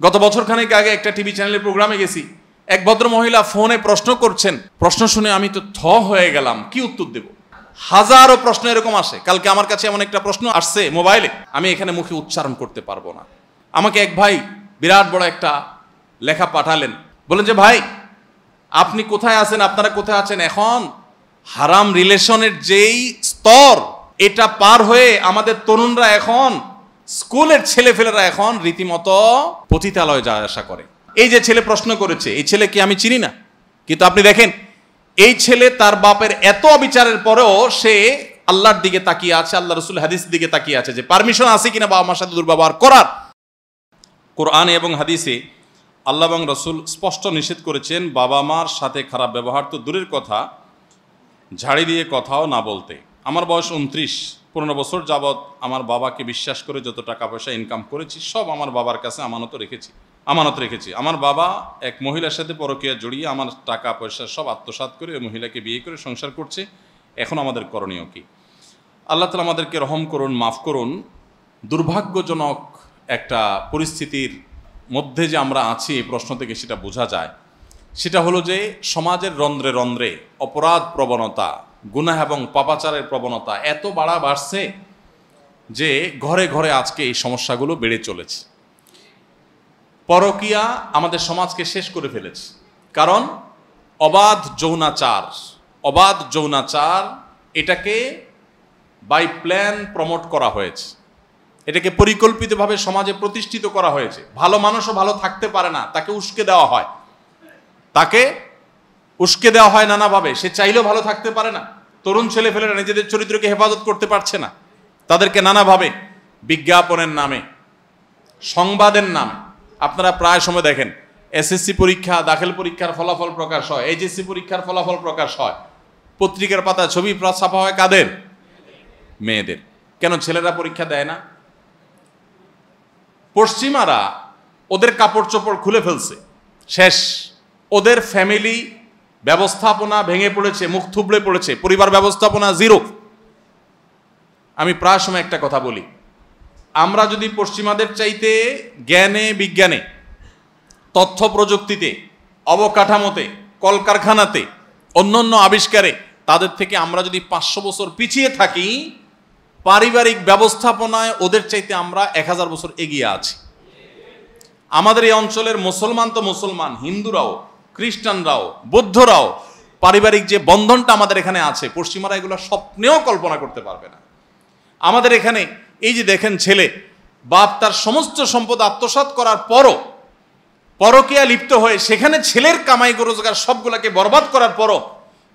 গত বছরখানেক আগে একটা টিভি চ্যানেলের প্রোগ্রামে গেছি, এক ভদ্র মহিলা ফোনে প্রশ্ন করছেন। প্রশ্ন শুনে আমি তো হয়ে গেলাম, কি উত্তর দেব। হাজারো প্রশ্ন এরকম আসে। কালকে আমার কাছে এমন একটা প্রশ্ন আসছে মোবাইলে, আমি এখানে মুখে উচ্চারণ করতে পারবো না। আমাকে এক ভাই বিরাট বড় একটা লেখা পাঠালেন, বলেন যে ভাই আপনি কোথায় আছেন, আপনারা কোথায় আছেন? এখন হারাম রিলেশনের যেই স্তর, এটা পার হয়ে আমাদের তরুণরা এখন, স্কুলের ছেলেফেলেরা এখন রীতিমতো পতিতালয়ে যাওয়া আসা করে। এই যে ছেলে প্রশ্ন করেছে, এই ছেলেকে আমি চিনি না, কিন্তু আপনি দেখেন এই ছেলে তার বাপের এত অবিচারের পরেও সে আল্লাহর দিকে তাকিয়ে আছে, আল্লাহ রসুল হাদিসের দিকে তাকিয়ে আছে যে পারমিশন আছে কিনা বাবা মার সাথে দুর্ব্যবহার করার। কোরআনে এবং হাদিসে আল্লাহ এবং রসুল স্পষ্ট নিষেধ করেছেন বাবা মার সাথে খারাপ ব্যবহার তো দূরের কথা, ঝাড়ি দিয়ে কথাও না বলতে। আমার বয়স 29 বছর যাবৎ আমার বাবাকে বিশ্বাস করে যত টাকা পয়সা ইনকাম করেছি সব আমার বাবার কাছে আমানত রেখেছি। আমার বাবা এক মহিলার সাথে পরকীয়া জড়িয়ে আমার টাকা পয়সা সব আত্মসাৎ করে ওই মহিলাকে বিয়ে করে সংসার করছে। এখন আমাদের করণীয় কি? আল্লাহ তাআলা আমাদেরকে রহম করুন, মাফ করুন। দুর্ভাগ্যজনক একটা পরিস্থিতির মধ্যে যে আমরা আছি, এই প্রশ্ন থেকে সেটা বোঝা যায়। সেটা হলো যে সমাজের রন্ধ্রে রন্ধ্রে অপরাধ প্রবণতা, গুনাহ এবং পাপাচারের প্রবণতা এত বাড়ছে যে ঘরে ঘরে আজকে এই সমস্যাগুলো বেড়ে চলেছে। পরকীয়া আমাদের সমাজকে শেষ করে ফেলেছে। কারণ অবাধ যৌনাচার এটাকে বাই প্ল্যান প্রমোট করা হয়েছে, এটাকে পরিকল্পিতভাবে সমাজে প্রতিষ্ঠিত করা হয়েছে। ভালো মানুষও ভালো থাকতে পারে না, তাকে উস্কে দেওয়া হয় নানাভাবে। সে চাইলেও ভালো থাকতে পারে না। তরুণ ছেলেফেলেরা নিজেদের চরিত্রকে হেফাজত করতে পারছে না, তাদেরকে নানাভাবে বিজ্ঞাপনের নামে, সংবাদের নামে, আপনারা প্রায় সময় দেখেন এসএসসি পরীক্ষা, দাখিল পরীক্ষার ফলাফল প্রকাশ হয়, এইচএসসি পরীক্ষার ফলাফল প্রকাশ হয়, পত্রিকার পাতায় ছবি ছাপা হয় কাদের? মেয়েদের। কেন ছেলেরা পরীক্ষা দেয় না? পশ্চিমারা ওদের কাপড় চোপড় খুলে ফেলছে, শেষ। ওদের ফ্যামিলি ব্যবস্থাপনা ভেঙে পড়েছে, মুখ থুবড়ে পড়েছে, পরিবার ব্যবস্থাপনা জিরো। আমি প্রায় সময় একটা কথা বলি, আমরা যদি পশ্চিমাদের চাইতে জ্ঞানে, বিজ্ঞানে, তথ্য প্রযুক্তিতে, অবকাঠামোতে, কলকারখানাতে, অন্যান্য আবিষ্কারে তাদের থেকে আমরা যদি 500 বছর পিছিয়ে থাকি, পারিবারিক ব্যবস্থাপনায় ওদের চাইতে আমরা 1000 বছর এগিয়ে আছি। আমাদের এই অঞ্চলের মুসলমান তো মুসলমান, হিন্দুরাও, খ্রিস্টানরাও, বৌদ্ধরাও পারিবারিক যে বন্ধনটা আমাদের এখানে আছে, পশ্চিমারা এগুলো স্বপ্নেও কল্পনা করতে পারবে না। আমাদের এখানে এই যে দেখেন, ছেলে বাপ তার সমস্ত সম্পদ আত্মসাৎ করার পরও পরকীয়া লিপ্ত হয়ে সেখানে ছেলের কামাই রোজগার সবগুলোকে বরবাদ করার পরও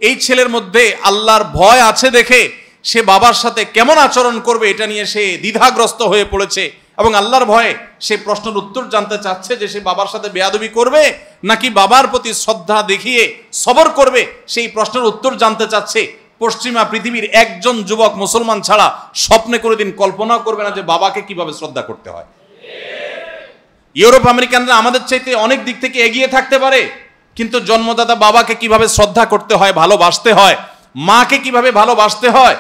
এই ছেলের মধ্যে আল্লাহর ভয় আছে দেখে সে বাবার সাথে কেমন আচরণ করবে এটা নিয়ে সে দ্বিধাগ্রস্ত হয়ে পড়েছে। এবং আল্লাহর ভয়ে সে প্রশ্নের উত্তর জানতে চাচ্ছে যে সে বাবার সাথে বেয়াদবি করবে নাকি বাবার প্রতি শ্রদ্ধা দেখিয়ে সবর করবে, সেই প্রশ্নের উত্তর জানতে চাচ্ছে। পশ্চিমা পৃথিবীর একজন যুবক মুসলমান ছাড়া স্বপ্নে কোনোদিন কল্পনা করবে না যে বাবাকে কিভাবে শ্রদ্ধা করতে হয়। ইউরোপ আমেরিকানরা আমাদের চাইতে অনেক দিক থেকে এগিয়ে থাকতে পারে, কিন্তু জন্মদাতা বাবাকে কিভাবে শ্রদ্ধা করতে হয়, ভালোবাসতে হয়, মাকে কিভাবে ভালোবাসতে হয়,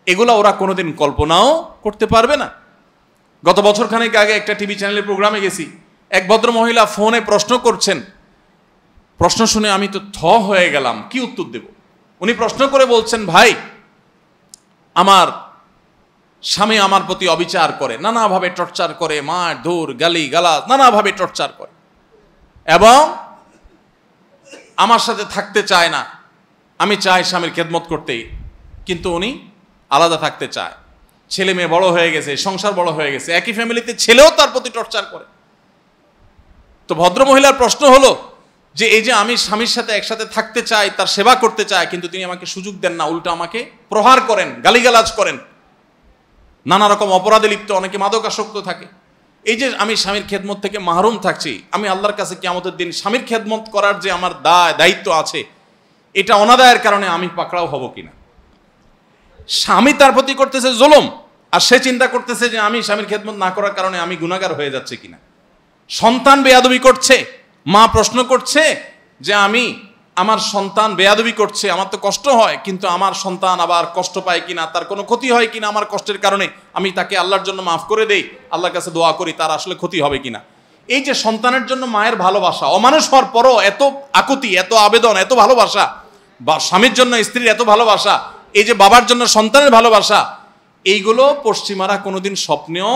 এগুলো ওরা কোনোদিন কল্পনাও করতে পারবে না। গত বছরখানেক আগে একটা টিভি চ্যানেলের প্রোগ্রামে গেছি, এক ভদ্র মহিলা ফোনে প্রশ্ন করছেন। প্রশ্ন শুনে আমি তো হয়ে গেলাম, কি উত্তর দেব। উনি প্রশ্ন করে বলছেন, ভাই আমার স্বামী আমার প্রতি অবিচার করে, নানাভাবে টর্চার করে, মার ধর গালি গালাজ নানাভাবে টর্চার করে, এবং আমার সাথে থাকতে চায় না। আমি চাই স্বামীর খেদমত করতে, কিন্তু উনি আলাদা থাকতে চায়। ছেলে মেয়ে বড় হয়ে গেছে, সংসার বড় হয়ে গেছে, একই ফ্যামিলিতে ছেলেও তার প্রতি টর্চার করে। তো ভদ্রমহিলার প্রশ্ন হলো যে এই যে আমি স্বামীর সাথে একসাথে থাকতে চাই, তার সেবা করতে চাই, কিন্তু তিনি আমাকে সুযোগ দেন না, উল্টো আমাকে প্রহার করেন, গালিগালাজ করেন, নানা রকম অপরাধে লিপ্ত, অনেকে মাদকাসক্ত থাকে। এই যে আমি স্বামীর খেদমত থেকে মাহরুম থাকছি, আমি আল্লাহর কাছে কিয়ামতের দিন স্বামীর খেদমত করার যে আমার দায়িত্ব আছে, এটা অনাদায়ের কারণে আমি পাকড়াও হব কিনা। স্বামী তার প্রতি করতেছে জুলুম, আর সে চিন্তা করতেছে যে আমি স্বামীর খেদমত না করার কারণে আমি গুনাহগার হয়ে যাচ্ছে কিনা। সন্তান বেয়াদবি করছে, মা প্রশ্ন করছে যে আমার সন্তান বেয়াদবি করছে, আমার তো কষ্ট হয়, কিন্তু আমার সন্তান আবার কষ্ট পায় কিনা, তার কোনো ক্ষতি হয় কিনা আমার কষ্টের কারণে, আমি তাকে আল্লাহর জন্য মাফ করে দেই, আল্লাহর কাছে দোয়া করি তার আসলে ক্ষতি হবে কিনা। এই যে সন্তানের জন্য মায়ের ভালোবাসা, অমানুষ হওয়ার পরও এত আকুতি, এত আবেদন, এত ভালোবাসা, বা স্বামীর জন্য স্ত্রীর এত ভালোবাসা, এই যে বাবার জন্য সন্তানের ভালোবাসা, এইগুলো পশ্চিমারা কোনোদিন স্বপ্নেও